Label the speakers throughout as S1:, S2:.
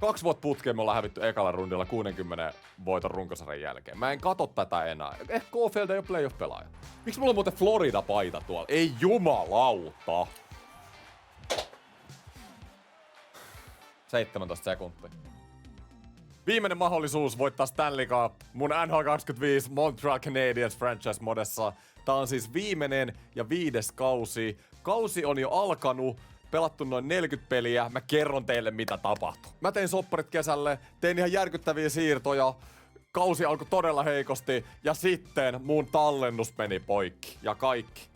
S1: 2 vuotta putkeen me ollaan hävitty ekalla rundilla 60 voiton runkosarjan jälkeen. Mä en katso tätä enää. Ehkä Caulfield ei ole playoff-pelaaja. Miksi mulla on muuten Florida-paita tuolla? Ei jumalauta. 17 sekuntia. Viimeinen mahdollisuus voittaa Stanley Cup mun NHL 25 Montreal Canadiens franchise-modessa. Tää on siis viimeinen ja 5. kausi. Kausi on jo alkanut. Pelattu noin 40 peliä, mä kerron teille mitä tapahtui. Mä tein sopparit kesälle, tein ihan järkyttäviä siirtoja, kausi alkoi todella heikosti ja sitten mun tallennus meni poikki ja kaikki.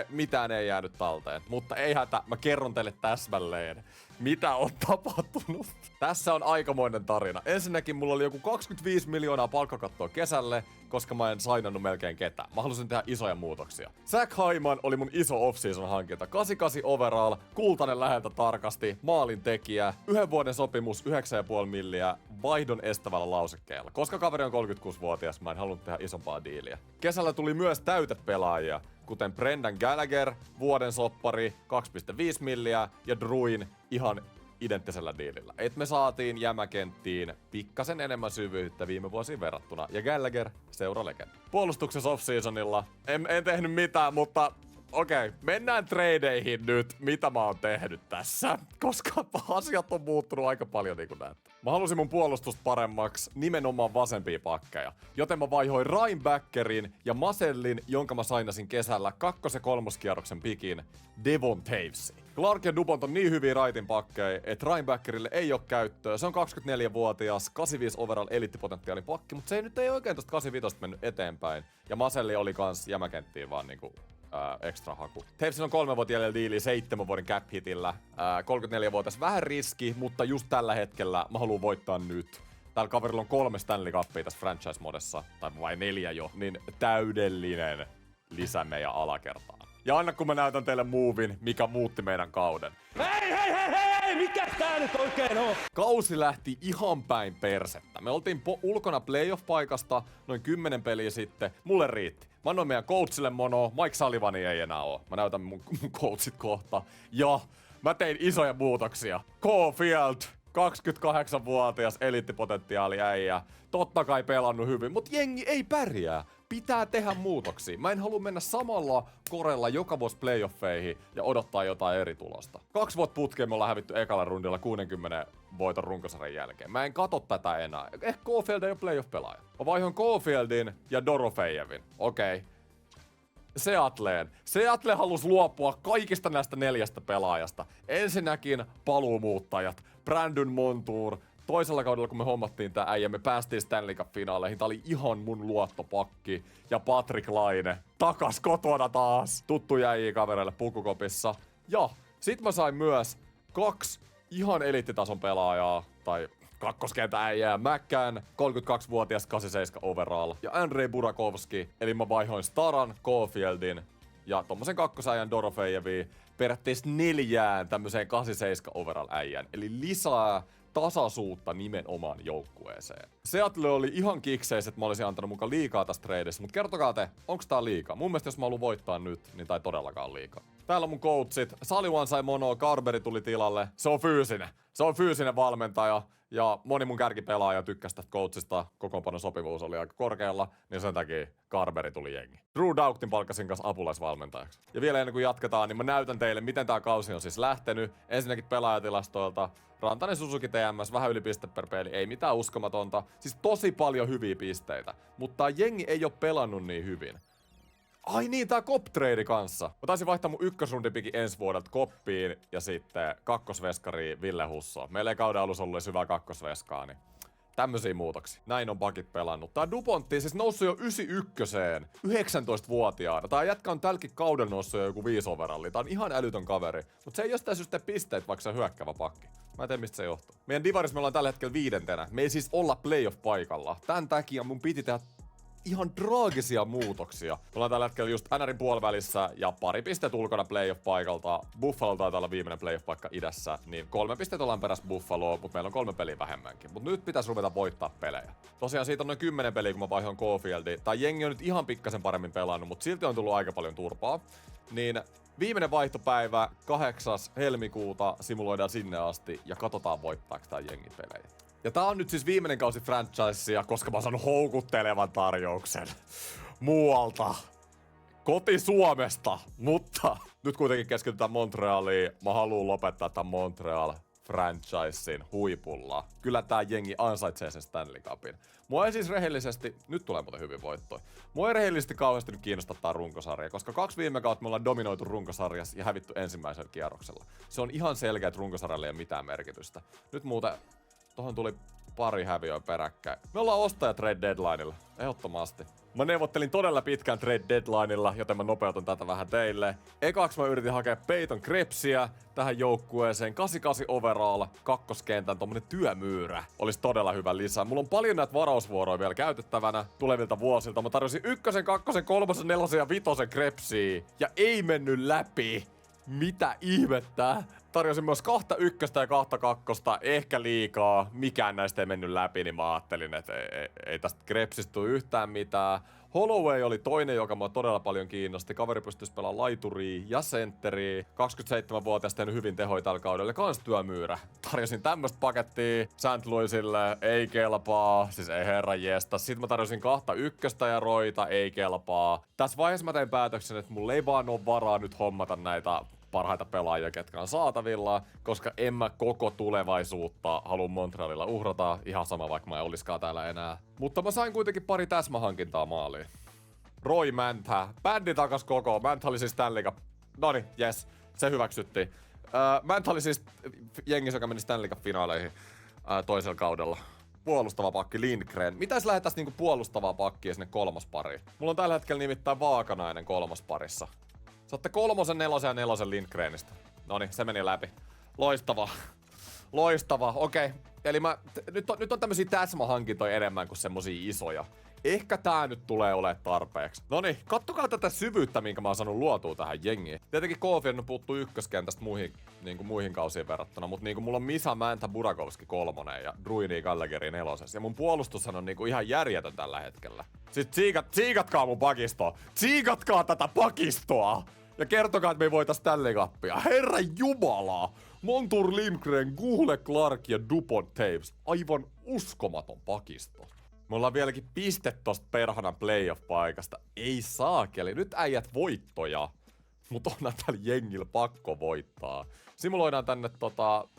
S1: Mitään ei jäänyt talteen, mutta ei hätä, mä kerron teille täsmälleen, mitä on tapahtunut. Tässä on aikamoinen tarina. Ensinnäkin mulla oli joku 25 miljoonaa palkkakattoa kesälle, koska mä en sainannut melkein ketään. Mä halusin tehdä isoja muutoksia. Zach Hyman oli mun iso off-season hankinta. 88 overall, kultainen läheltä tarkasti, maalin tekijä, 1 vuoden sopimus, 9,5 milliä, vaihdon estävällä lausekkeella. Koska kaveri on 36-vuotias, mä en halunnut tehdä isompaa diiliä. Kesällä tuli myös täytepelaajia, kuten Brendan Gallagher, vuoden soppari, 2,5 milliä ja Druin ihan identtisellä diilillä. Et me saatiin jämäkenttiin pikkasen enemmän syvyyttä viime vuosiin verrattuna. Ja Gallagher, seuralegenda. Puolustuksessa off-seasonilla en tehnyt mitään, mutta okei, mennään tradeihin nyt, mitä mä oon tehnyt tässä, koska asiat on muuttunut aika paljon niin kuin näette. Mä halusin mun puolustusta paremmaksi, nimenomaan vasempia pakkeja, joten mä vaihoin Reinbackerin ja Masellin, jonka mä sainasin kesällä 2. ja 3. kierroksen pikin, Devon Tavesiin. Clark ja Dupont on niin hyviä raitin pakkeja, että Reinbackerille ei ole käyttöä. Se on 24-vuotias, 85 overall eliittipotentiaalin pakki, mutta se ei nyt oikein tosta 85 mennyt eteenpäin. Ja Maselli oli kans jämäkenttiin vaan niinku extra haku. Tavesilla on 3 vuotta jäljellä diiliä 7 vuoden cap hitillä. 34-vuotias, vähän riski, mutta just tällä hetkellä mä haluan voittaa nyt. Tällä kaverilla on 3 Stanley Cupia tässä franchise-modessa, tai vai 4 jo, niin täydellinen lisä meidän alakertaan. Ja anna kun mä näytän teille movin, mikä muutti meidän kauden.
S2: Hei, mikä tää nyt oikein on?
S1: Kausi lähti ihan päin persettä. Me oltiin ulkona playoff-paikasta noin 10 peliä sitten. Mulle riitti. Mä annoin meidän coachille mono, Mike Sullivani ei enää oo. Mä näytän mun coachit kohta. Ja mä tein isoja muutoksia. Caulfield, 28-vuotias eliittipotentiaali äijä. Totta kai pelannut hyvin, mut jengi ei pärjää. Pitää tehdä muutoksia. Mä en halua mennä samalla korella joka vuosi playoffeihin ja odottaa jotain eri tulosta. 2 vuotta putkeen me ollaan hävitty ekalla rundilla 60 voiton runkosarjan jälkeen. Mä en katso tätä enää. Ehkä Caulfield ei ole playoff-pelaaja. Mä vaihoin Caulfieldin ja Dorofejevin. Okei. Seattle halusi luopua kaikista näistä 4 pelaajasta. Ensinnäkin paluumuuttajat. Brandon Montour. Toisella kaudella, kun me hommattiin tää äijä, me päästiin Stanley Cup-finaaleihin. Tää oli ihan mun luottopakki. Ja Patrick Laine. Takas kotona taas. Tuttu jäi kavereille pukukopissa. Ja sit mä sain myös 2 ihan eliittitason pelaajaa. Tai kakkoskentän äijää. McCann, 32-vuotias, 87 overall. Ja Andrei Burakovski. Eli mä vaihoin Staran, Caulfieldin ja tommosen kakkosäijän Dorofejeviin. Periaatteessa 4 tämmöiseen 87 overall äijän. Eli lisää tasaisuutta nimenomaan joukkueeseen. Seattle oli ihan kikseis, että mä olisin antanut mukaan liikaa tästä tradessa, mutta kertokaa te, onks tää liikaa? Mun mielestä jos mä haluan voittaa nyt, niin tää ei todellakaan liikaa. Täällä on mun coachit. Sullivan sai monoa, Carberry tuli tilalle. Se on fyysinen valmentaja. Ja moni mun kärkipelaaja tykkäsi tästä coachista. Kokoonpanon sopivuus oli aika korkealla, niin sen takia Carberry tuli jengi. Drew Dougtin palkkasin kanssa apulaisvalmentajaksi. Ja vielä ennen kuin jatketaan, niin mä näytän teille, miten tää kausi on siis lähtenyt. Ensinnäkin pelaajatilastoilta. Rantanen Suzuki TMS, vähän yli piste per peli, ei mitään uskomatonta. Siis tosi paljon hyviä pisteitä. Mutta jengi ei ole pelannut niin hyvin. Ai niin, tää Cop-trade kanssa. Mä taisin vaihtaa mun ykkösrundipikin ensi vuodelta Koppiin ja sitten kakkosveskariin Ville Husso. Meillä ei kauden alussa ollut hyvää kakkosveskaa, niin tämmösiä muutoksia. Näin on pakit pelannut. Tää Dupontti siis noussut jo 91-een, 19-vuotiaana. Tää jätkä on tälläkin kauden noussut jo joku 5 overalli. Tää on ihan älytön kaveri. Mut se ei jostain syystä pisteet, vaikka se on hyökkäävä pakki. Mä en tiedä, mistä se johtuu. Meidän divarissa me ollaan tällä hetkellä 5. Me ei siis olla playoff-paikalla. Tän takia mun piti tehdä ihan traagisia muutoksia. Me ollaan tällä hetkellä just NRin puolivälissä ja 2 pistettä ulkona playoff-paikalta. Buffalo taitaa olla viimeinen playoff-paikka idässä, niin 3 pistettä ollaan perässä Buffaloa, mutta meillä on 3 peliä vähemmänkin. Mutta nyt pitäisi ruveta voittaa pelejä. Tosiaan siitä on noin 10 peliä, kun mä vaihoin Caulfieldiin. Tai jengi on nyt ihan pikkasen paremmin pelannut, mutta silti on tullut aika paljon turpaa. Niin Viimeinen vaihtopäivä 8. helmikuuta simuloidaan sinne asti ja katsotaan voittaako tää jengi pelejä. Ja tää on nyt siis viimeinen kausi franchisea, koska mä oon saanut houkuttelevan tarjouksen muualta. Koti Suomesta, mutta nyt kuitenkin keskitytään Montrealiin. Mä haluun lopettaa tämän Montreal franchisein huipulla. Kyllä tää jengi ansaitsee sen Stanley Cupin. Mua ei siis rehellisesti, nyt tulee muuten hyvin voittoja. Mua ei rehellisesti kauheasti nyt kiinnostaa tää runkosarja, koska 2 viime kautta me ollaan dominoitu runkosarjassa ja hävitty ensimmäisellä kierroksella. Se on ihan selkeä, että runkosarjalle ei ole mitään merkitystä. Nyt muuten tohon tuli pari häviöä peräkkäin. Me ollaan ostaja trade deadlineilla, ehdottomasti. Mä neuvottelin todella pitkään trade deadlineilla, joten mä nopeutan tätä vähän teille. Ekaksi mä yritin hakea Peyton Krebsiä tähän joukkueeseen. 88 overall, kakkoskentän tommonen työmyyrä. Olisi todella hyvä lisää. Mulla on paljon näitä varausvuoroja vielä käytettävänä tulevilta vuosilta. Mä tarjosin 1, 2, 3, 4 ja 5 Krebsiä. Ja ei mennyt läpi. Mitä ihmettä? Tarjosin myös 2 ykköstä ja 2 kakkosta, ehkä liikaa. Mikään näistä ei mennyt läpi, niin mä ajattelin, että ei tästä Krebsistä tule yhtään mitään. Holloway oli toinen, joka mua todella paljon kiinnosti. Kaveri pystyisi pelaamaan laituria ja sentteriä. 27-vuotias tehnyt hyvin tehoja tällä kaudella. Kans työmyyrä. Tarjosin tämmöstä pakettia St. Louisille, ei kelpaa. Siis ei herra jesta. Sitten mä tarjosin 2 ykköstä ja roita, ei kelpaa. Tässä vaiheessa mä tein päätöksen, että mulla ei vaan ole varaa nyt hommata näitä parhaita pelaajia, ketkä on saatavilla, koska en mä koko tulevaisuutta halua Montrealilla uhrata, ihan sama vaikka mä en oliskaan täällä enää. Mutta mä sain kuitenkin pari täsmähankintaa maaliin. Roy Mantha, bändi takas koko, Mantha oli siis Stanley Cup. Noniin, jes, se hyväksyttiin. Mantha oli siis jengi, joka meni Stanley Cup-finaaleihin toisella kaudella. Puolustava pakki Lindgren. Mitäs lähetäis niinku puolustavaa pakkia sinne kolmospariin? Mulla on tällä hetkellä nimittäin Vaakanainen kolmosparissa. Saatte 3, 4 ja 4 Lindgrenistä. Noniin, se meni läpi. Loistavaa. Loistavaa, okei. Eli nyt on tämmösiä täsmähankintoja enemmän kuin semmosia isoja. Ehkä tää nyt tulee olemaan tarpeeksi. Noniin, kattokaa tätä syvyyttä, minkä mä oon saanut luotua tähän jengiin. Tietenkin Kofian puuttuu ykköskentästä muihin kausiin verrattuna, mutta niinku mulla on Misa, Mantha, Burakovski 3 ja Druini, Gallagherin 4. Ja mun puolustushan on niinku ihan järjetön tällä hetkellä. Siis tsiikatkaa mun pakistoa. Tsiikatkaa tätä pakistoa! Ja kertokaa, että me ei voitais Stanley Cupia. Herra jumala! Montour, Lindgren, Google, Clark ja Dupont Tapes. Aivan uskomaton pakisto. Me ollaan vieläkin piste tosta perhanan playoff-paikasta. Ei saakeli. Nyt äijät voittoja. Mut onhan täällä jengillä pakko voittaa. Simuloidaan tänne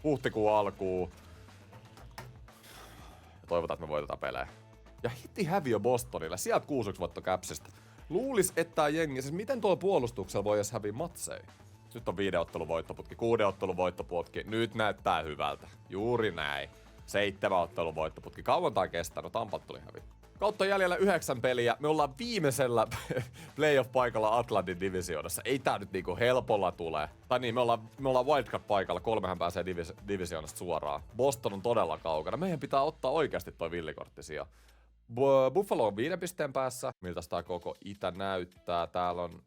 S1: huhtikuun alkuun. Toivotaan, että me voitetaan pelejä. Ja heti häviö Bostonille. Sieltä 6-1 voitto Capsista. Luulis, että tää jengi, siis miten tuo puolustuksella voi edes häviä matseja? Nyt on 5 ottelun voittoputki, 6 ottelun voittoputki. Nyt näyttää hyvältä. Juuri näin. 7 ottelun voittoputki. Kauan tää on kestänyt, Tampa tuli häviä. Kautta jäljellä 9 peliä. Me ollaan viimeisellä playoff-paikalla Atlantin divisioonassa. Ei tää nyt niinku helpolla tule. Tai niin, me ollaan wildcard-paikalla. 3 pääsee divisioonasta suoraan. Boston on todella kaukana. Meidän pitää ottaa oikeasti toi villikortti sija. Buffalo on 5 pisteen päässä. Miltä tää koko itä näyttää? Täällä on...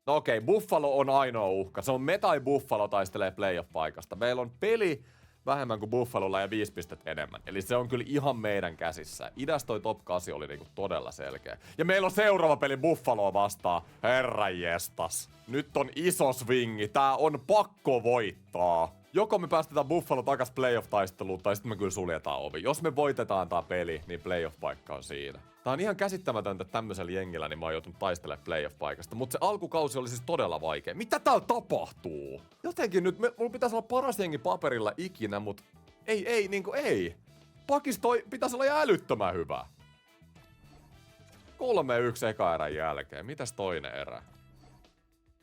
S1: No okei, Buffalo on ainoa uhka. Se on me tai Buffalo taistelee playoff-paikasta. Meillä on peli vähemmän kuin Buffalolla ja 5 pistettä enemmän. Eli se on kyllä ihan meidän käsissä. Idässä toi top 8 oli niinku todella selkeä. Ja meillä on seuraava peli Buffaloa vastaan. Herranjestas. Nyt on iso swingi. Tää on pakko voittaa. Joko me päästetään Buffalo takas playoff-taisteluun, tai sitten me kyllä suljetaan ovi. Jos me voitetaan tää peli, niin playoff-paikka on siinä. Tää on ihan käsittämätöntä, että tämmöisellä jengillä niin mä oon joutunut taistelemaan playoff-paikasta. Mutta se alkukausi oli siis todella vaikea. Mitä täällä tapahtuu? Jotenkin nyt, mulla pitäisi olla paras jengi paperilla ikinä, mut ei. Pakisto pitäisi olla älyttömän hyvä. 3-1 eka erän jälkeen. Mitäs toinen erä?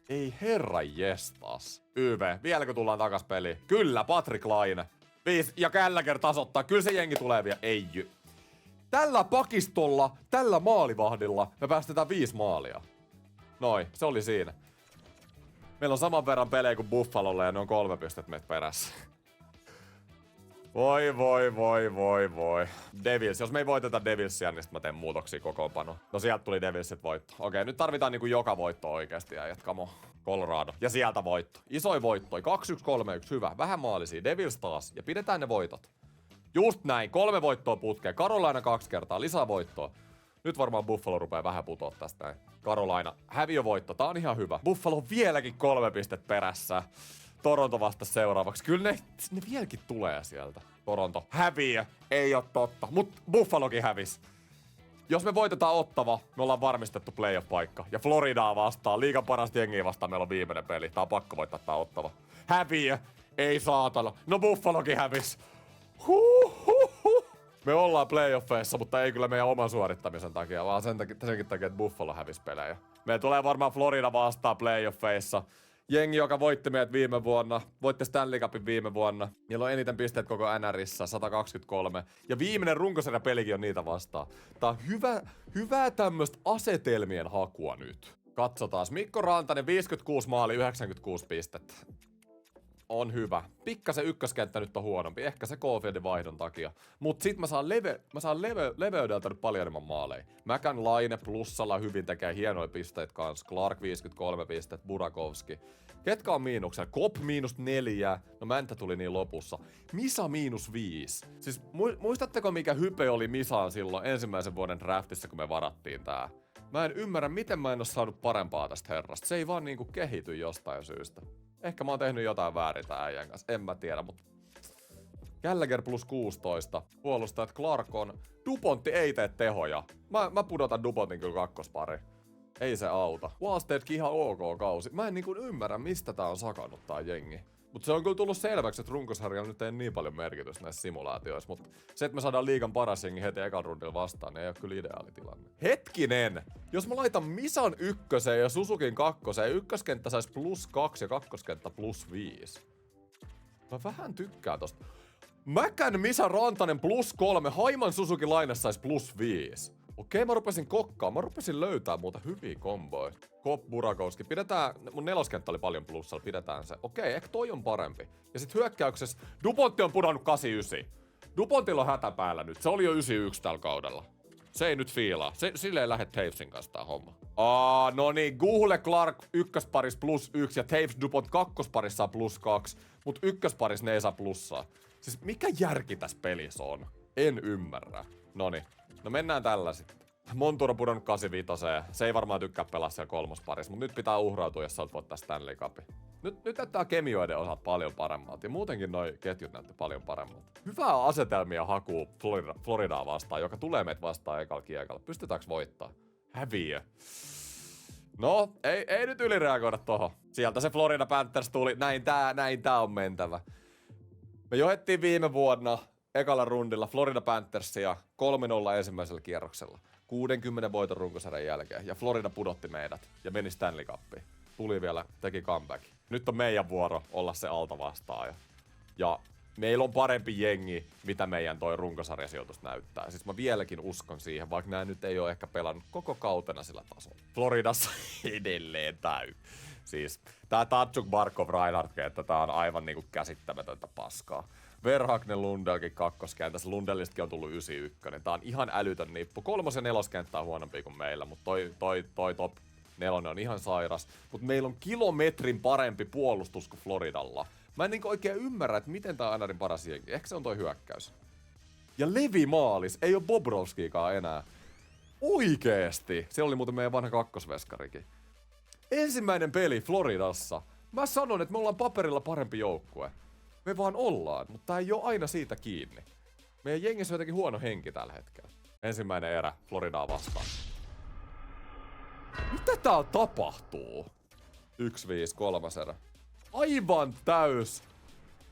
S1: Ei herra jestas. YV, vieläkö tullaan takas peliin? Kyllä, Patrick Laine. 5 ja Gallagher tasoittaa. Kyllä se jengi tulee vielä. Ei jy. Tällä pakistolla, tällä maalivahdilla me päästetään 5 maalia. Noi, se oli siinä. Meillä on saman verran pelejä kuin Buffalolla ja ne on 3 pistettä meitä perässä. Voi. Devils. Jos me ei voiteta Devilsia, niin sitten mä teen muutoksia kokoonpanoon. No sieltä tuli Devilsit voitto. Okei, nyt tarvitaan niinku joka voitto oikeesti ja jatkamo. Colorado. Ja sieltä voitto. Isoi voittoi. 2-1, 3-1. Hyvä. Vähän maalisia. Devils taas. Ja pidetään ne voitot. Just näin. 3 voittoa putkeen. Carolina 2 kertaa. Lisää voittoa. Nyt varmaan Buffalo rupeaa vähän putoa tästä näin. Carolina, häviövoitto, tää on ihan hyvä. Buffalo on vieläkin 3 pistet perässä. Toronto vasta seuraavaksi. Kyllä ne vieläkin tulee sieltä. Toronto, häviö, ei oo totta. Mut Buffalokin hävis. Jos me voitetaan Ottava, me ollaan varmistettu playoff-paikka. Ja Floridaa vastaan, liigan parasta jengiä vastaan, meillä on viimeinen peli. Tää on pakko voittaa tää Ottava. Häviö, ei saatana. No Buffalokin hävis. Me ollaan playoffeissa, mutta ei kyllä meidän oman suorittamisen takia, vaan senkin takia, että Buffalo hävisi pelejä. Meillä tulee varmaan Florida vastaan playoffeissa. Jengi, joka voitti meidät viime vuonna, voitti Stanley Cupin viime vuonna. Niillä on eniten pisteet koko NRissä, 123. Ja viimeinen runkosarja pelikin on niitä vastaan. Tää on hyvää tämmöstä asetelmien hakua nyt. Katsotaan. Mikko Rantanen, 56 maali, 96 pistettä. On hyvä. Pikkasen ykköskenttä nyt on huonompi. Ehkä se Cofieldin vaihdon takia. Mut sit mä saan leveydeltä nyt paljon enemmän maaleja. Mäkän Laine plussalla hyvin tekee hienoja pisteitä kans. Clark 53 pistettä, Burakovski. Ketkä on miinuksella? Kop -4. No Mäntä tuli niin lopussa. Misa -5. Siis muistatteko mikä hype oli Misaan silloin ensimmäisen vuoden draftissa, kun me varattiin tää? Mä en ymmärrä, miten mä en oo saanut parempaa tästä herrasta. Se ei vaan niinku kehity jostain syystä. Ehkä mä oon tehnyt jotain väärin tää äijän kanssa, en mä tiedä, mutta Gallagher plus 16. Puolustajat Clark on. Dupontti ei tee tehoja. Mä pudotan Dupontin kyllä kakkospari. Ei se auta. Wallstedkin ihan ok kausi. Mä en niinku ymmärrä, mistä tää on sakannut tää jengi. Mut se on kyllä tullut selväksi, että runkosarjalla nyt ei niin paljon merkitystä näissä simulaatioissa. Mut se, että me saadaan liigan paras jengi heti ekan rundilla vastaan, niin ei oo kyllä ideaali tilanne. Hetkinen! Jos mä laitan Misan ykköseen ja Suzukin kakkoseen, ykköskenttä sais +2 ja kakkoskenttä +5. Mä vähän tykkään tosta. Mäkän Misa Rantanen +3, Haiman Suzuki Laine sais +5. Okei, mä rupesin kokkaan. Mä rupesin löytää muuta hyviä komboja. Kop, Burakovski. Pidetään, mun neloskenttä oli paljon plussalla, pidetään se. Okei, ehkä toi on parempi. Ja sit hyökkäyksessä Dupontti on pudonnut 89. Dupontilla on hätä päällä nyt. Se oli jo 91 tällä kaudella. Se ei nyt fiilaa. Sille ei lähde Tavesin kanssa tää homma. No niin, Google Clark ykkösparis +1 ja Taves Dupont kakkosparissa saa +2. Mut ykkösparis ne ei saa plussaa. Siis mikä järki tässä pelissä on? En ymmärrä. Noniin. No mennään tällä sitten. Montour on pudonnut 85. Se ei varmaan tykkää pelaa siellä kolmosparissa, mutta nyt pitää uhrautua, jos sä oot voittaa Stanley Cupin. Nyt näyttää kemioiden osat paljon paremmalta ja muutenkin noi ketjut näyttää paljon paremmalta. Hyvää asetelmia hakuu Floridaa vastaan, joka tulee meitä vastaan ekalla kiekalla. Pystytäänkö voittaa? Häviö. No, ei nyt ylireagoida tohon. Sieltä se Florida Panthers tuli. Näin tää on mentävä. Me johettiin viime vuonna ekalla rundilla Florida Panthersia 3-0 ensimmäisellä kierroksella. 60 voiton runkosarjan jälkeen. Ja Florida pudotti meidät ja meni Stanley Cupiin. Tuli vielä, teki comeback. Nyt on meidän vuoro olla se alta vastaaja. Ja meillä on parempi jengi, mitä meidän toi runkosarjasijoitus näyttää. Siis mä vieläkin uskon siihen, vaikka nää nyt ei oo ehkä pelannut koko kautena sillä tasolla. Floridassa edelleen Siis tää Tatsuk, Barkov, Reinhardt, että tää on aivan niinku käsittämätöntä paskaa. Verhagen Lundelkin kakkoskentässä. Lundelistakin on tullut 91. Tää on ihan älytön nippu. 3. ja 4. kenttä on huonompi kuin meillä, mutta toi top 4 on ihan sairas. Mutta meillä on kilometrin parempi puolustus kuin Floridalla. Mä en niinku oikein ymmärrä, että miten tää on NRin paras jengi. Ehkä se on toi hyökkäys. Ja Levi maalis. Ei oo Bobrovskiikaan enää. Oikeesti. Se oli muuten meidän vanha kakkosveskarikin. Ensimmäinen peli Floridassa. Mä sanon, että me ollaan paperilla parempi joukkue. Me vaan ollaan, mutta tää ei oo aina siitä kiinni. Meidän jengissä on jotenkin huono henki tällä hetkellä. Ensimmäinen erä Floridaa vastaan. Mitä täällä tapahtuu? 1-5, 3. erä.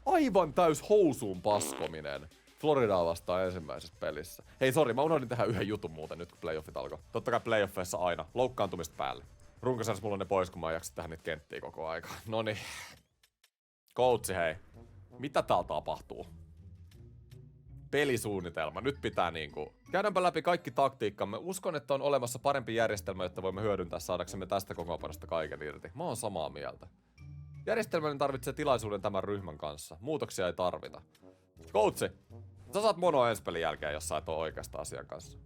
S1: Aivan täys housuun paskominen. Floridaa vastaan ensimmäisessä pelissä. Hei sori, mä unohdin tehdä yhden jutun muuten nyt kun playoffit alkoi. Totta kai playoffeissa aina. Loukkaantumista päälle. Runkosarjassa mulla on ne pois, kun mä en jaksa tehdä niitä kenttiä koko aika. Noniin. Coachi hei. Mitä täällä tapahtuu? Pelisuunnitelma. Nyt pitää niinku... Käydäänpä läpi kaikki taktiikkamme. Uskon, että on olemassa parempi järjestelmä, jotta voimme hyödyntää saadaksemme tästä kokoonpanosta kaiken irti. Mä oon samaa mieltä. Järjestelmäni tarvitsee tilaisuuden tämän ryhmän kanssa. Muutoksia ei tarvita. Coachi, sä saat monoa ensi pelin jälkeen, jos sä et oo oikeasta asian kanssa.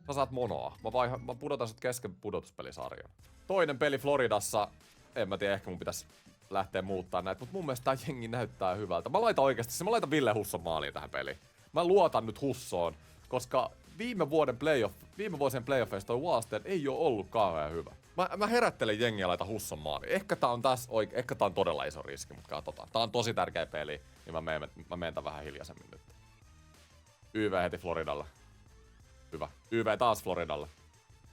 S1: Sä saat monoa. Mä pudotan sut kesken pudotuspelisarjan. Toinen peli Floridassa. En mä tiedä, ehkä mun pitäis lähteä muuttaa näitä, mutta mun mielestä tää jengi näyttää hyvältä. Mä laitan Ville Husson maaliin tähän peliin. Mä luotan nyt Hussoon, koska viime vuosien playoffeissa toi Wallstead ei oo ollut kauhean hyvä. Mä herättelen jengiä ja laitan Husson maaliin. Ehkä tää on todella iso riski, mutta katsotaan. Tää on tosi tärkeä peli, niin mä menen vähän hiljaisemmin nyt. YV heti Floridalle. Hyvä. YV taas Floridalle.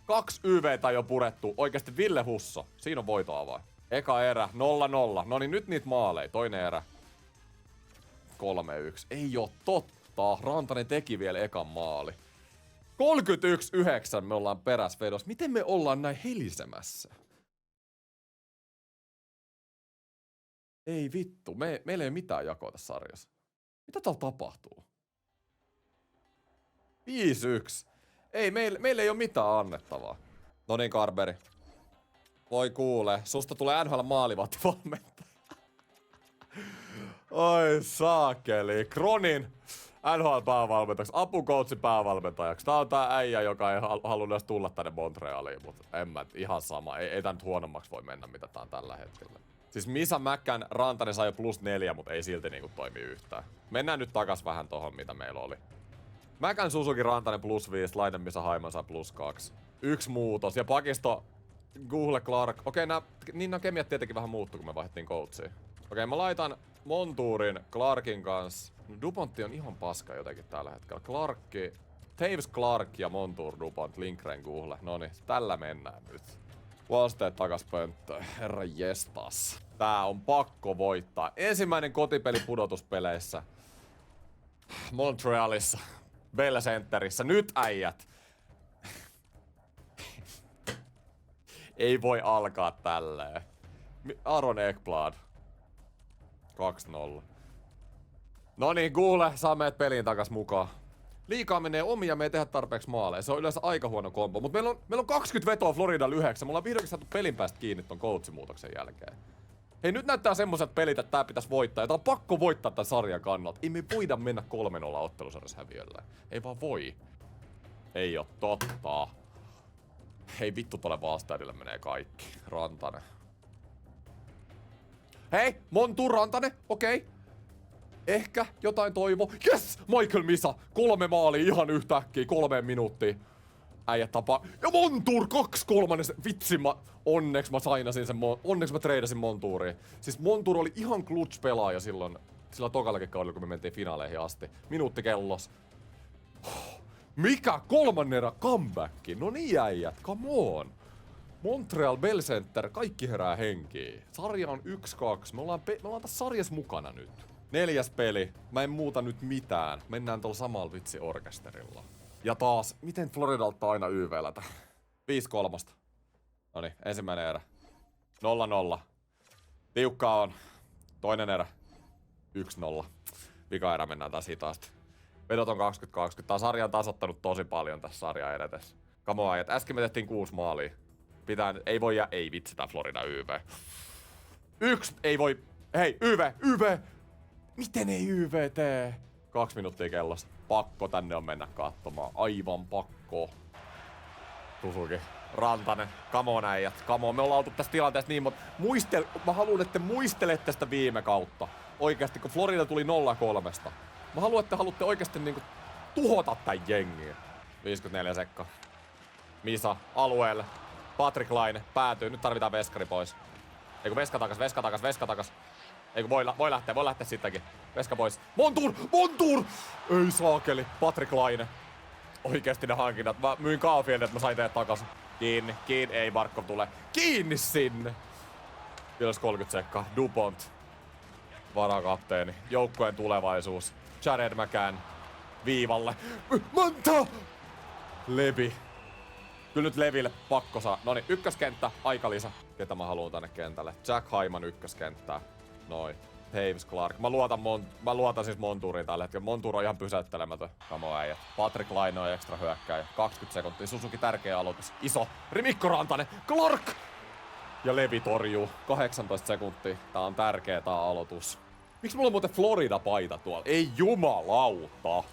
S1: 2 YVtä jo purettu. Oikeesti Ville Husso. Siinä on voitoa vai? Eka erä 0-0. No niin nyt niitä maaleja. Toinen erä 3-1. Ei oo totta. Rantanen teki vielä ekan maali. 31-9 me ollaan peräsvedossa. Miten me ollaan näin helisemässä? Ei vittu. Meillä ei ole mitään jakoa tässä sarjassa. Mitä täällä tapahtuu? 5-1. Ei, meillä ei ole mitään annettavaa. No niin, Carberry. Voi kuule, susta tulee NHL maalivahtivalmentaja. Oi saakeli. Kronin NHL-päävalmentajaksi, apukoutsin päävalmentajaksi. Tää on tää äijä, joka ei halunnut edes tulla tänne Montrealiin, mutta en mä, ihan sama. Ei tää nyt huonommaksi voi mennä, mitä tää on tällä hetkellä. Siis Misa Mäkkän Rantanen sai jo +4, mutta ei silti niinku toimi yhtään. Mennään nyt takas vähän tohon, mitä meillä oli. Mäkän Suzuki Rantanen +5, Laine Misa Haiman sai +2. 1 muutos ja pakisto Google Clark. Okei, nämä kemiat tietenkin vähän muuttu, kun me vaihdettiin coachia. Okei, mä laitan Montuurin Clarkin kanssa. Dupontti on ihan paska jotenkin tällä hetkellä. Clarkki, Taves Clark ja Montour Dupont, Lindgren Google. Noniin, tällä mennään nyt. Wallstead takas pönttöön. Herra jestas. Tää on pakko voittaa. Ensimmäinen kotipeli pudotuspeleissä. Montrealissa. Bell Centerissä. Nyt äijät. Ei voi alkaa tälleen. Aaron Ekblad. 2-0. Noniin, Google, saa meidät peliin takas mukaan. Liikaa menee omi ja me ei tehdä tarpeeksi maaleja. Se on yleensä aika huono kombo. Mut meillä on 20 vetoa Floridalla 9. Me ollaan vihdoinkin saatu pelin päästä kiinni ton coachimuutoksen jälkeen. Hei, nyt näyttää semmoset pelit, että tää pitäis voittaa. Ja tää on pakko voittaa tän sarjan kannalta. Ei me voida mennä 3-0 ottelusarjassa häviöllä. Ei vaan voi. Ei oo totta. Hei vittu, tolle Wallsteadille menee kaikki. Rantanen. Hei, Montour Rantanen, okei. Ehkä jotain toivo. Yes! Michael Misa! 3 maalia ihan yhtäkkiä, 3 minuuttia. Äijät tapaa. Ja Montour 2/3. Vitsi, onneksi mä sainasin sen. Onneksi mä treidasin Montouria. Siis Montour oli ihan clutch pelaaja silloin tokallakin kaudella, kun me mentiin finaaleihin asti. Minuutti kellos. Mikä 3. erä comeback? No niin äijät, come on. Montreal Bell Center, kaikki herää henkiin. Sarja on 1-2. Me ollaan tässä sarjassa mukana nyt. 4. peli. Mä en muuta nyt mitään. Mennään tuolla samalla vitsi-orkesterilla. Ja taas, miten Floridalta aina YV:lätä? 5-3. Noniin, ensimmäinen erä. 0-0. Tiukkaa on. Toinen erä. 1-0. Vika erä mennään taas hitaasti. Vedot on 20-20. Tää sarja on tasoittanut tosi paljon tässä sarjaa edetessä. Come on, äsken me tehtiin 6 maalia. Ei voi ei vitsi tää Florida YV. 1, ei voi. Hei, YV! Miten ei YV tee? 2 minuuttia kellossa. Pakko tänne on mennä katsomaan. Aivan pakko. Suzuki. Rantanen. Come on äijät. Come on. Me ollaan oltu tässä tilanteessa niin, mutta mä haluan, että muistelette sitä viime kautta. Oikeasti, kun Florida tuli 0-3. Mä haluan, että haluatte oikeasti niinku tuhota tän jengiä. 54 sekka. Misa alueelle. Patrick Laine päätyy. Nyt tarvitaan veskari pois. Eiku veska takas. Eiku voi lähteä sittenkin. Veska pois. Montour! Ei saakeli. Patrick Laine. Oikeesti ne hankinnat. Mä myin Caulfieldin, että mä sain teet takas. Kiinni. Ei Barkov tule. Kiinni sinne! Vielä 30 sekkaa. Dupont. Varakapteeni. Joukkueen tulevaisuus. Jared McCann. Viivalle. Manta! Levi. Kyllä nyt Leville pakko saa. Noniin, ykköskenttä, aikalisä. Ketä mä haluan tänne kentälle? Jack Hyman ykköskenttää. Noin. Taves Clark. Mä luotan siis Montouriin tällä hetkellä. Montour on ihan pysäyttelemätön. Kamo äijät. Patrick Laine on ekstra hyökkäjä. 20 sekuntia. Suzuki tärkeä aloitus. Iso. Mikko Rantanen. Clark! Ja Levi torjuu. 18 sekuntia. Tää on tärkeä tää aloitus. Miksi mulla on muuten Florida-paita tuolla? Ei jumalauta.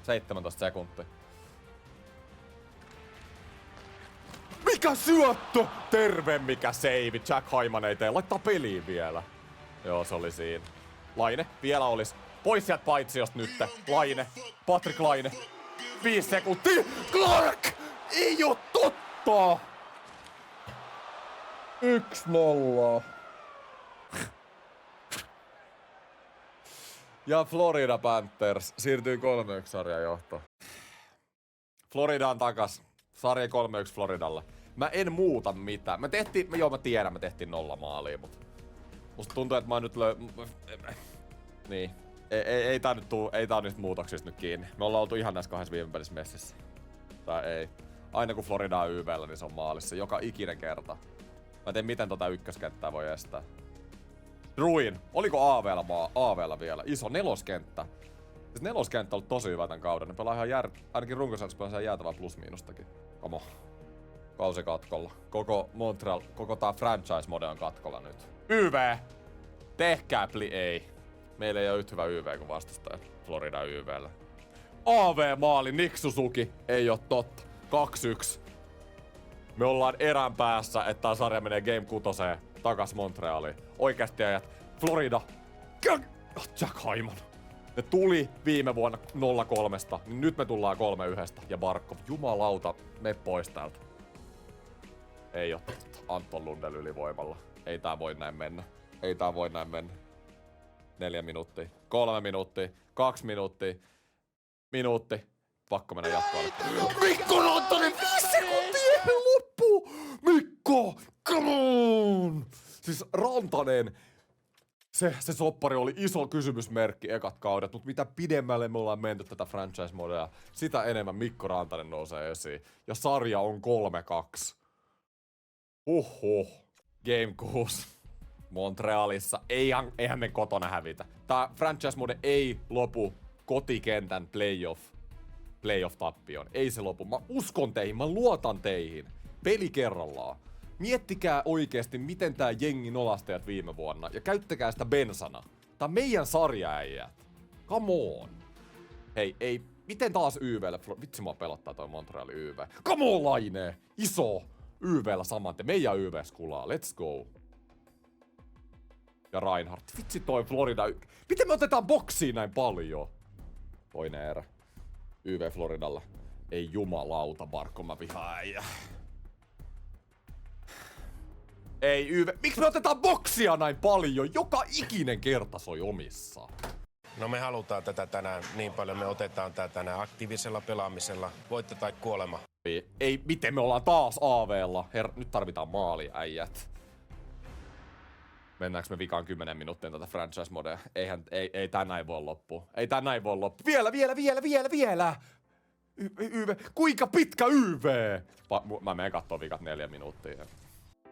S1: 17 sekuntia. Mikä syöttö? Terve mikä save. Jack Hyman ei tee. Laittaa peliin vielä. Joo, se oli siinä. Laine, vielä olis. Pois sieltä paitsiosta nytte. Laine, Patrick Laine. 5 sekuntia. Clark! Ei oo totta! 1-0. Ja Florida Panthers siirtyy 3-1 sarjan johtoon. Florida on takas. Sarja 3-1 Floridalle. Mä en muuta mitään. Mä tiedän, me tehtiin 0 maalia, mutta musta tuntuu, että mä oon nyt niin. Ei tää oo niistä muutoksista nyt kiinni. Me ollaan oltu ihan näissä 2 viime pelissä messissä. Tai ei. Aina kun Florida on YV:llä, niin se on maalissa. Joka ikinen kerta. Mä en tiedä, miten tota ykköskenttää voi estää. Ruin. Oliko AV:llä vielä? Iso neloskenttä. Siis neloskenttä on ollut tosi hyvä tän kauden. Ne pelaa ihan ainakin runkosarjassa pelaa ihan jäätävää plus-miinustakin. Komo. Kausi katkolla. Koko Montreal, koko tää franchise-mode on katkolla nyt. YV! Tehkää ei. Meillä ei oo yhtä hyvä YV kuin vastustaja. Florida YV:llä. AV-maali, Nick Suzuki. Ei oo totta. 2-1. Me ollaan erän päässä, että tää sarja menee Game 6 takas Montrealiin. Oikeesti ajat. Florida. Jack Hyman. Ne tuli viime vuonna 0-3, niin nyt me tullaan 3-1. Ja Barkov, jumalauta, me pois täältä. Ei oo totta. Anton Lundell ylivoimalla. Ei tää voi näin mennä. 4 minuuttia. 3 minuuttia. 2 minuuttia. Minuutti. Pakko mennä jatkoon. Mikko Rantanen, 5 sekuntia ennen loppu! Mikko, come on! Siis Rantanen, se soppari oli iso kysymysmerkki ekat kaudet, mutta mitä pidemmälle me ollaan menty tätä franchise-modea, sitä enemmän Mikko Rantanen nousee esiin. Ja sarja on 3-2. Game 6. Montrealissa. Eihän me kotona hävitä. Tää franchise-mode ei lopu kotikentän playoff-tappioon. Ei se lopu. Mä uskon teihin, mä luotan teihin. Peli kerrallaan. Miettikää oikeesti, miten tää jengi nolastajat viime vuonna. Ja käyttäkää sitä bensana. Tää on meidän sarjaäijät. Come on. Hei, ei. Miten taas YV:llä? Vitsi mua pelottaa toi Montrealin YV. Come on, Laine! Iso! YV:llä samante. Meidän YV:s kulaa. Let's go. Ja Reinhardt. Vitsi toi Florida. Miten me otetaan boksiin näin paljon? Toinen erä. YV Floridalla. Ei jumalauta, Barkko, mä vihaan äijä. Ei YV. Miksi me otetaan boksia näin paljon? Joka ikinen kerta soi omissa.
S3: No me halutaan tätä tänään niin paljon. Me otetaan tää tänään aktiivisella pelaamisella. Voitte tai kuolema.
S1: Ei, miten me ollaan taas AV:lla? Nyt tarvitaan maali, äijät. Mennäänkö me vikaan 10 minuuttia tätä franchise-modea? Ei tää näin voi loppua. Ei tää näin voi loppua. Vielä! YV. Kuinka pitkä YV? Mä menen kattoo vikat 4 minuuttia.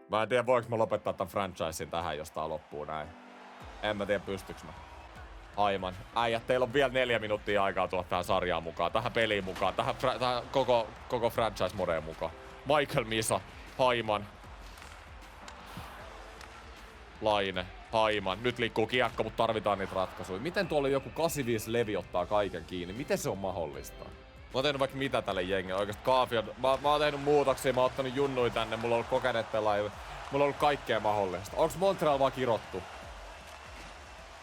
S1: Mä en tiedä, voinko mä lopettaa tän franchisein tähän, jos tää loppuu näin. En mä tiedä, pystyks mä. Aiman. Äijät, teillä on vielä 4 minuuttia aikaa tulla tähän sarjaan mukaan, tähän peliin mukaan, tähän koko franchise-modeen mukaan. Michael Misa, Haiman. Laine, Haiman. Nyt liikkuu kiekko, mutta tarvitaan niitä ratkaisuja. Miten tuolla joku 85 Levi ottaa kaiken kiinni? Miten se on mahdollista? Mä oon tehnyt vaikka mitä tälle jengille. Oikeesti Kaafi on... Mä oon tehnyt muutoksia, mä oon ottanut junnuja tänne, mulla on ollut kokeneet pelaajia. Mulla on ollut kaikkea mahdollista. Onks Montreal vaan kirottu?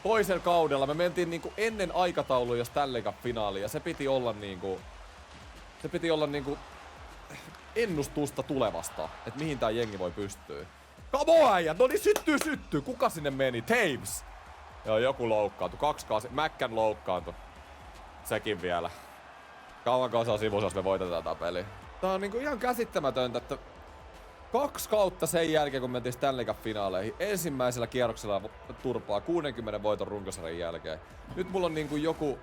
S1: Toisella kaudella me mentiin niinku ennen aikataulua Stanley Cup-finaaliin ja se piti olla niinku ennustusta tulevasta, että mihin tää jengi voi pystyä. Come on, äijät! No niin, syttyy! Kuka sinne meni? Taves! Joo, joku loukkaantui. 2-8. Mäkkän loukkaantui. Sekin vielä. Kauanko se on sivussa, jos me voitetaan tätä peliä. Tää on niinku ihan käsittämätöntä, että 2 kautta sen jälkeen, kun mentiin Stanley Cup-finaaleihin, ensimmäisellä kierroksella turpaa 60 voiton runkosarjan jälkeen. Nyt mulla on niinku joku...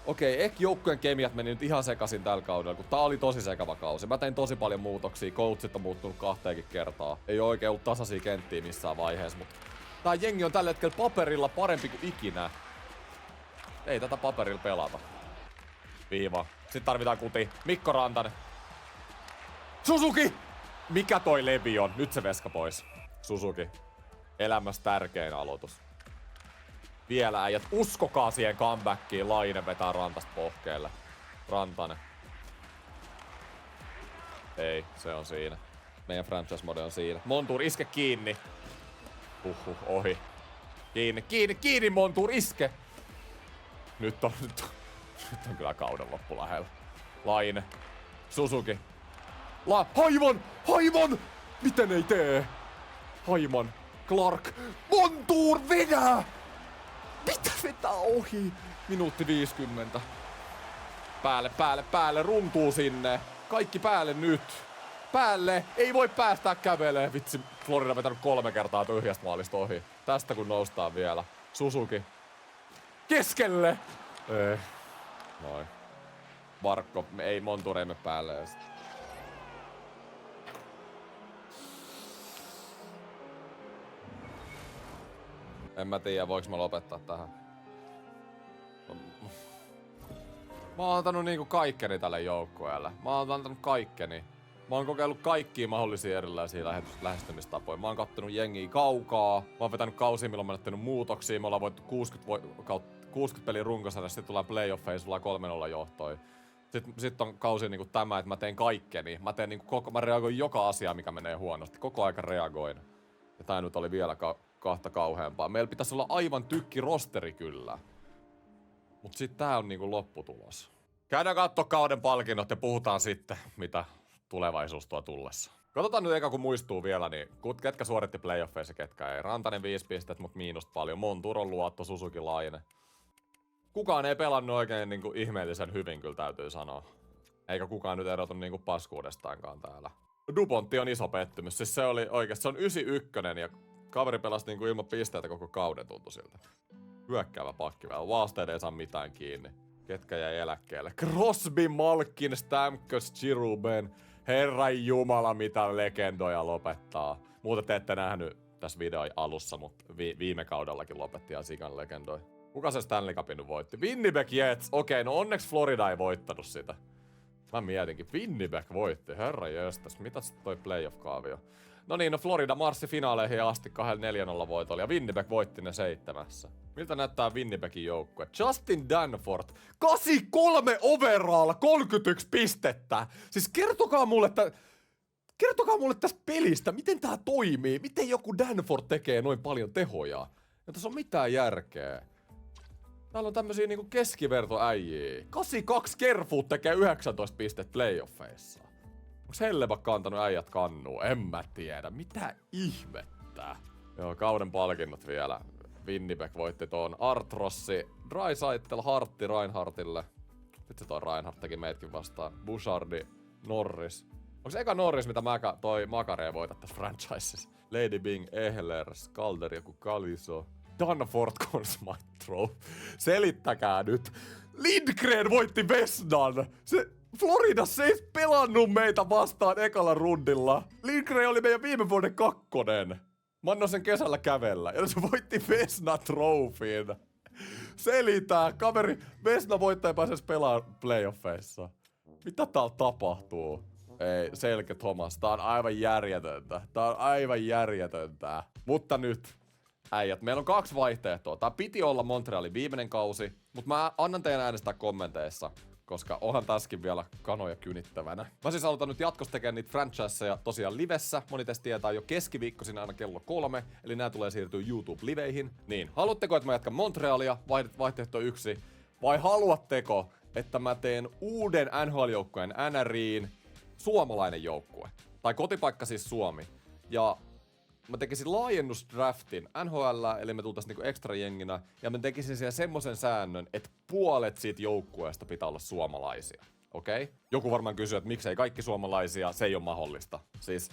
S1: Okei, joukkueen kemiat meni nyt ihan sekaisin tällä kaudella, kun tää oli tosi sekava kausi. Mä tein tosi paljon muutoksia, coachit on muuttunut 2 kertaa. Ei oo oikein ollut tasaisia kenttiä missään vaiheessa, mutta tää jengi on tällä hetkellä paperilla parempi kuin ikinä. Ei tätä paperilla pelata. Viiva. Sitten tarvitaan kuti. Mikko Rantanen. Suzuki! Mikä toi Levi on? Nyt se veska pois. Suzuki. Elämässä tärkein aloitus. Vielä äijät. Uskokaa siihen comebackiin. Laine vetää Rantasta pohkeelle. Rantanen. Ei, se on siinä. Meidän franchise mode on siinä. Montour iske kiinni. Ohi. Kiinni, Montour, iske! Nyt on kyllä kauden loppu lähellä. Laine. Suzuki. Haiman! Miten ei tee? Haiman. Clark. Montour vedää! Mitä vetää ohi? Minuutti 50. Päälle, runtuu sinne. Kaikki päälle nyt. Päälle, ei voi päästää kävelee. Vitsi, Florida vetänyt 3 kertaa tyhjästä maalista ohi. Tästä kun noustaan vielä. Suzuki. Keskelle! Ei. Noin. Varkko, ei Montour ei mene päälle edes. En mä tiedä, voiks mä lopettaa tähän. Mä oon antanut niinku kaikkeni tälle joukkueelle. Mä oon antanut kaikkeni. Mä oon kokeillut kaikkia mahdollisia erilaisia lähestymistapoja. Mä oon kattonut jengiä kaukaa. Mä oon vetänyt kausia, milloin mä oon tehnyt muutoksia. Me ollaan voittu 60 pelin runkosarjassa, sitten tullaan playoffeihin, sulla 3-0 johtoi. Sitten on kausi niinku tämä, että mä teen kaikkeni. Mä reagoin joka asiaan, mikä menee huonosti. Koko aika reagoin. Ja tää nyt oli vielä kahta kauheampaa. Meillä pitäisi olla aivan tykki rosteri kyllä. Mut sit tää on niinku lopputulos. Käydään kattoo kauden palkinnot ja puhutaan sitten, mitä tulevaisuus tuo tullessa. Katsotaan nyt eka kun muistuu vielä, niin ketkä suoritti playoffeissa, ketkä ei. Rantanen 5 pistettä, mut miinusta paljon. Montour on luotto, Suzuki Laine. Kukaan ei pelannut oikein niinku ihmeellisen hyvin, kyllä täytyy sanoa. Eikä kukaan nyt erotu niinku paskuudestaankaan täällä. Dupontti on iso pettymys. Siis se oli oikeesti, se on 91 ja kaveri pelasi niinku ilman pisteitä koko kauden tuntu siltä. Hyökkäävä pakki vielä. Vasteed ei saa mitään kiinni. Ketkä jäi eläkkeelle? Crosby, Malkin, Stamkos, Chiruben. Herran jumala, mitä legendoja lopettaa. Muuten te ette nähnyt tässä videon alussa, mutta viime kaudellakin lopetti ihan sikan legendoi. Kuka se Stanley Cupin nyt voitti? Winnipeg Jets. Okei, no onneksi Florida ei voittanut sitä. Mä mietinkin, Winnipeg voitti. Herra jöstäs, mitäs toi playoff-kaavio? No niin, no Florida marssi finaaleihin asti 2-4-0 voitolla ja Winnipeg voitti ne 7. Miltä näyttää Winnipegin joukkue? Justin Danforth, 83 overall, 31 pistettä. Siis kertokaa mulle tästä pelistä, miten tää toimii. Miten joku Danforth tekee noin paljon tehoja? Ja tässä on mitään järkeä. Täällä on tämmösiä niinku keskivertoäjiä. 82 Kerfoot tekee 19 pistettä playoffeissa. Onks Hellebakka antanut äijät kannuu? En mä tiedä. Mitä ihmettä? Joo, kauden palkinnot vielä. Winnipeg voitti ton Artrossi, Draisaitl, Hartti Reinhardtille. Vitsi toi Reinhardt teki meitkin vastaan. Bouchardi, Norris. Onks eka Norris, mitä toi Makare ei voita tässä franchisessa? Lady Bing, Ehlers, Calder, joku Kaliso. Danforth Conn Smythe Trophy. Selittäkää nyt. Lindgren voitti Vesnan. Se Floridassa ei pelannut meitä vastaan ekalla rundilla. Lindgren oli meidän viime vuoden 2. Mä annoin sen kesällä kävellä. Ja se voitti Vesna Trophyin. Selitää. Kaveri, Vesna voittaja pääsee pelaamaan playoffeissa. Mitä täällä tapahtuu? Ei, Selke Thomas. Tää on aivan järjetöntä. Mutta nyt. Äijät, meillä on 2 vaihtoehtoa. Tää piti olla Montrealin viimeinen kausi, mutta mä annan teidän äänestää kommenteissa, koska onhan tässäkin vielä kanoja kynittävänä. Mä siis aloitan nyt jatkossa tekemään niitä franchiseja tosiaan livessä. Moni teistä tietää jo keskiviikkoisin aina kello 3, eli nää tulee siirtyä YouTube-liveihin. Niin, haluatteko, että mä jatkan Montrealia, vaihtoehto 1, vai haluatteko, että mä teen uuden NHL-joukkueen NRiin suomalainen joukkue? Tai kotipaikka siis Suomi. Ja mä tekisin laajennusdraftin NHL, eli me tultais niinku ekstra jenginä, ja mä tekisin siellä semmosen säännön, että puolet siitä joukkueesta pitää olla suomalaisia. Okei? Okay? Joku varmaan kysyy, että miksei kaikki suomalaisia, se ei ole mahdollista. Siis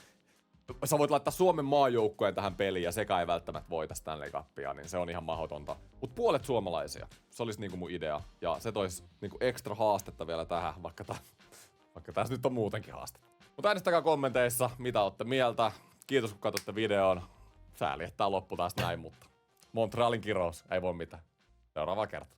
S1: sä voit laittaa Suomen maajoukkueen tähän peliin, ja sekä ei välttämättä voita Stanley Cupia, niin se on ihan mahdotonta. Mut puolet suomalaisia, se olisi niinku mun idea, ja se tois niinku ekstra haastetta vielä tähän, vaikka tässä nyt on muutenkin haastetta. Mut äänestäkää kommenteissa, mitä ootte mieltä. Kiitos kun katsotte videon. Sääli, että tää loppu taas näin, mutta Montrealin kirous, ei voi mitään. Seuraava kerta.